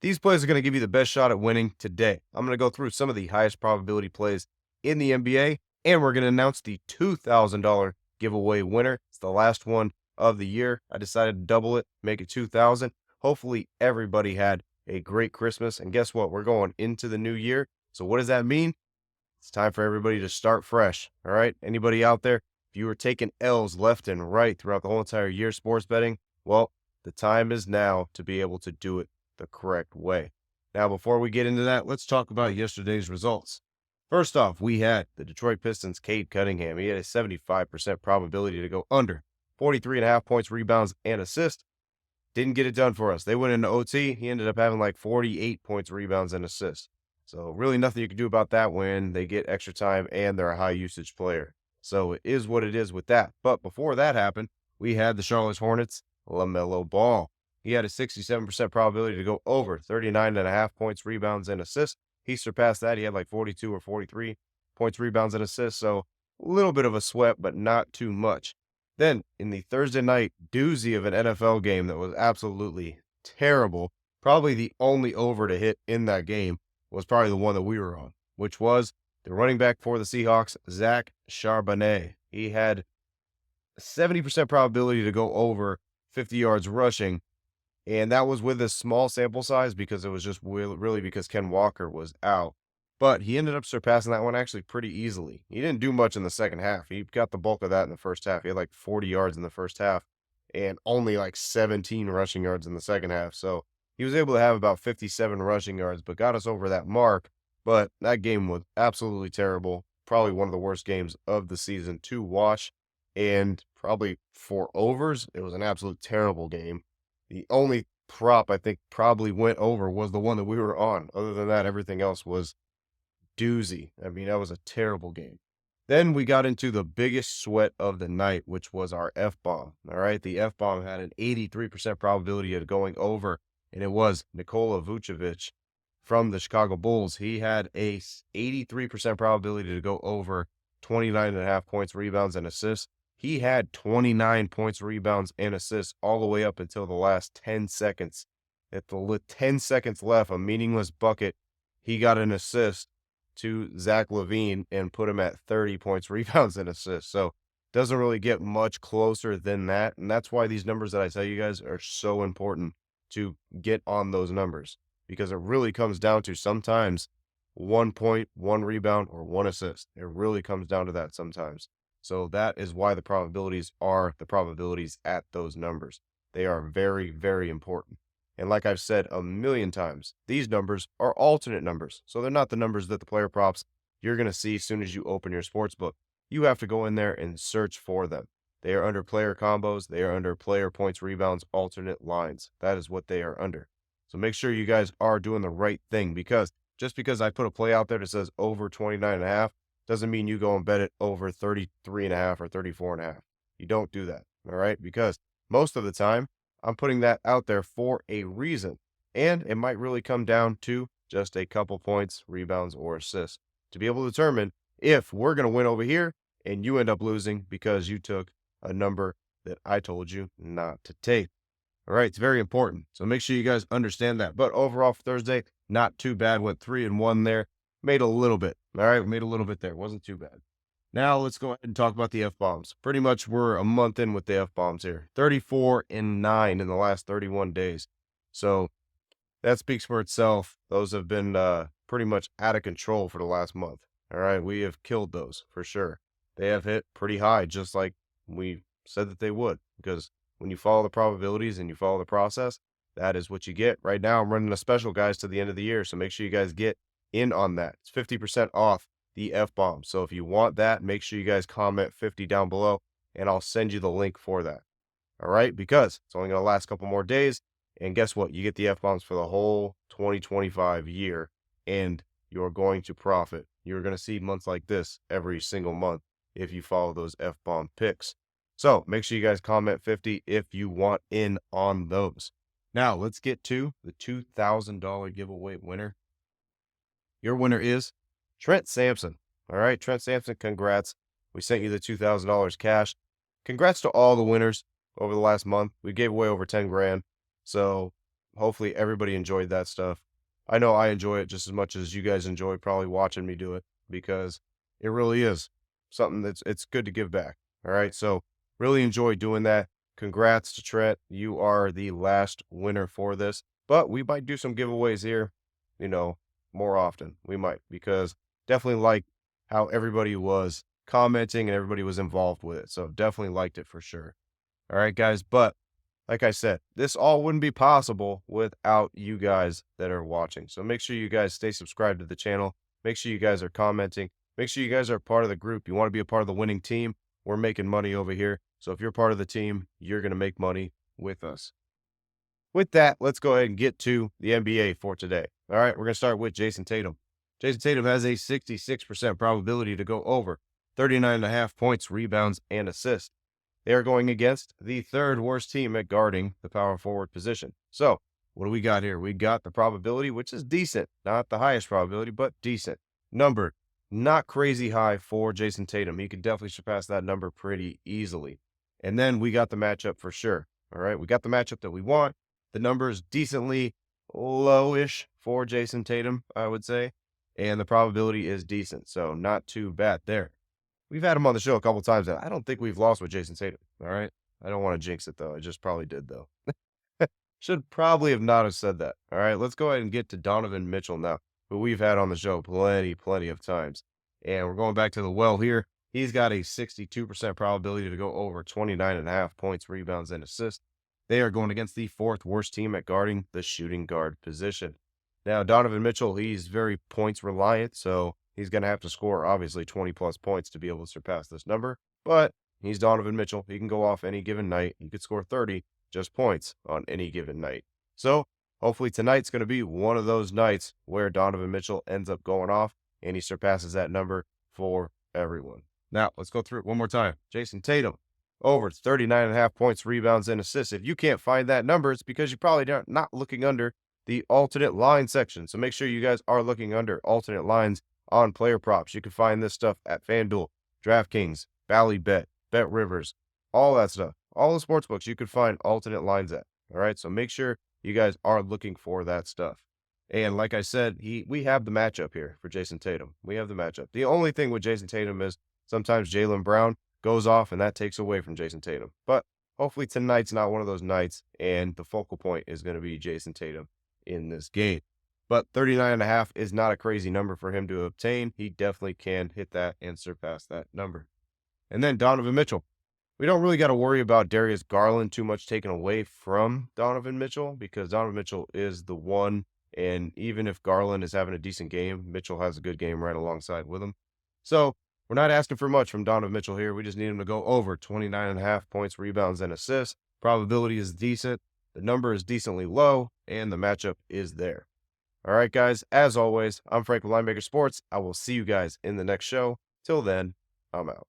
These plays are going to give you the best shot at winning today. I'm going to go through some of the highest probability plays in the NBA, and we're going to announce the $2,000 giveaway winner. It's the last one of the year. I decided to double it, make it 2,000. Hopefully everybody had a great Christmas, and guess what? We're going into the new year. So what does that mean? It's time for everybody to start fresh. All right? Anybody out there, if you were taking L's left and right throughout the whole entire year sports betting, well, the time is now to be able to do it the correct way. Now, before we get into that, let's talk about yesterday's results. First off, we had the Detroit Pistons' Cade Cunningham. He had a 75% probability to go under 43.5 points, rebounds, and assists. Didn't get it done for us. They went into OT. He ended up having like 48 points, rebounds, and assists. So really nothing you can do about that when they get extra time and they're a high usage player. So it is what it is with that. But before that happened, we had the Charlotte Hornets, LaMelo Ball. He had a 67% probability to go over 39.5 points, rebounds, and assists. He surpassed that. He had like 42 or 43 points, rebounds, and assists. So a little bit of a sweat, but not too much. Then in the Thursday night doozy of an NFL game that was absolutely terrible, probably the only over to hit in that game was probably the one that we were on, which was the running back for the Seahawks, Zach Charbonnet. He had a 70% probability to go over 50 yards rushing, and that was with a small sample size because it was just really because Ken Walker was out. But he ended up surpassing that one actually pretty easily. He didn't do much in the second half. He got the bulk of that in the first half. He had like 40 yards in the first half and only like 17 rushing yards in the second half. So he was able to have about 57 rushing yards, but got us over that mark. But that game was absolutely terrible. Probably one of the worst games of the season to watch. And probably for overs, it was an absolute terrible game. The only prop I think probably went over was the one that we were on. Other than that, everything else was doozy. I mean, that was a terrible game. Then we got into the biggest sweat of the night, which was our F bomb. All right. The F bomb had an 83% probability of going over, and it was Nikola Vucevic from the Chicago Bulls. He had a 83% probability to go over 29.5 points, rebounds, and assists. He had 29 points, rebounds, and assists all the way up until the last 10 seconds. At the 10 seconds left, a meaningless bucket, he got an assist to Zach LaVine and put him at 30 points, rebounds, and assists. So doesn't really get much closer than that. And that's why these numbers that I tell you guys are so important to get on those numbers, because it really comes down to sometimes 1 point, 1 rebound, or 1 assist. It really comes down to that sometimes. So that is why the probabilities are the probabilities at those numbers. They are very, very important. And like I've said a million times, these numbers are alternate numbers. So they're not the numbers that the player props you're going to see as soon as you open your sports book. You have to go in there and search for them. They are under player combos. They are under player points, rebounds, alternate lines. That is what they are under. So make sure you guys are doing the right thing, because just because I put a play out there that says over 29.5 doesn't mean you go and bet it over 33.5 or 34.5. You don't do that. All right. Because most of the time, I'm putting that out there for a reason, and it might really come down to just a couple points, rebounds, or assists to be able to determine if we're going to win over here and you end up losing because you took a number that I told you not to take. All right, it's very important. So make sure you guys understand that. But overall for Thursday, not too bad. Went 3-1 there. Made a little bit. All right, made a little bit there. Wasn't too bad. Now let's go ahead and talk about the F-bombs. Pretty much we're a month in with the F-bombs here. 34-9 in the last 31 days. So that speaks for itself. Those have been pretty much out of control for the last month. All right, we have killed those for sure. They have hit pretty high, just like we said that they would, because when you follow the probabilities and you follow the process, that is what you get. Right now, I'm running a special, guys, to the end of the year, so make sure you guys get in on that. It's 50% off the F-bomb. So if you want that, make sure you guys comment 50 down below, and I'll send you the link for that. All right, because it's only going to last a couple more days. And guess what? You get the F-bombs for the whole 2025 year, and you're going to profit. You're going to see months like this every single month if you follow those F-bomb picks. So make sure you guys comment 50 if you want in on those. Now let's get to the $2,000 giveaway winner. Your winner is Trent Sampson. All right, Trent Sampson, congrats. We sent you the $2,000 cash. Congrats to all the winners over the last month. We gave away over 10 grand. So hopefully everybody enjoyed that stuff. I know I enjoy it just as much as you guys enjoy probably watching me do it because it really is something it's good to give back. All right. So really enjoy doing that. Congrats to Trent. You are the last winner for this. But we might do some giveaways here, you know, more often. We might, because definitely like how everybody was commenting and everybody was involved with it. So definitely liked it for sure. All right, guys. But like I said, this all wouldn't be possible without you guys that are watching. So make sure you guys stay subscribed to the channel. Make sure you guys are commenting. Make sure you guys are part of the group. You want to be a part of the winning team. We're making money over here. So if you're part of the team, you're going to make money with us. With that, let's go ahead and get to the NBA for today. All right, we're going to start with Jason Tatum. Jason Tatum has a 66% probability to go over 39.5 points, rebounds, and assists. They are going against the third worst team at guarding the power forward position. So, what do we got here? We got the probability, which is decent. Not the highest probability, but decent. Number, not crazy high for Jason Tatum. He could definitely surpass that number pretty easily. And then we got the matchup for sure. All right, we got the matchup that we want. The number is decently lowish for Jason Tatum, I would say. And the probability is decent. So, not too bad there. We've had him on the show a couple times, and I don't think we've lost with Jason Tatum. All right. I don't want to jinx it, though. I just probably did, though. Should probably have not have said that. All right. Let's go ahead and get to Donovan Mitchell now, who we've had on the show plenty of times. And we're going back to the well here. He's got a 62% probability to go over 29.5 points, rebounds, and assists. They are going against the fourth worst team at guarding the shooting guard position. Now, Donovan Mitchell, he's very points reliant, so he's going to have to score, obviously, 20-plus points to be able to surpass this number. But he's Donovan Mitchell. He can go off any given night. He could score 30 just points on any given night. So hopefully tonight's going to be one of those nights where Donovan Mitchell ends up going off and he surpasses that number for everyone. Now, let's go through it one more time. Jason Tatum, over 39.5 points, rebounds, and assists. If you can't find that number, it's because you probably are not looking under the alternate line section. So make sure you guys are looking under alternate lines on player props. You can find this stuff at FanDuel, DraftKings, Ballybet, Bet Rivers, all that stuff. All the sports books you could find alternate lines at. All right, so make sure you guys are looking for that stuff. And like I said, we have the matchup here for Jason Tatum. We have the matchup. The only thing with Jason Tatum is sometimes Jaylen Brown goes off and that takes away from Jason Tatum. But hopefully tonight's not one of those nights, and the focal point is going to be Jason Tatum in this game. But 39.5 is not a crazy number for him to obtain. He definitely can hit that and surpass that number. And then Donovan Mitchell. We don't really got to worry about Darius Garland too much taken away from Donovan Mitchell, because Donovan Mitchell is the one. And even if Garland is having a decent game, Mitchell has a good game right alongside with him. So we're not asking for much from Donovan Mitchell here. We just need him to go over 29.5 points, rebounds, and assists. Probability is decent. The number is decently low, and the matchup is there. All right, guys, as always, I'm Frank with Linemaker Sports. I will see you guys in the next show. Till then, I'm out.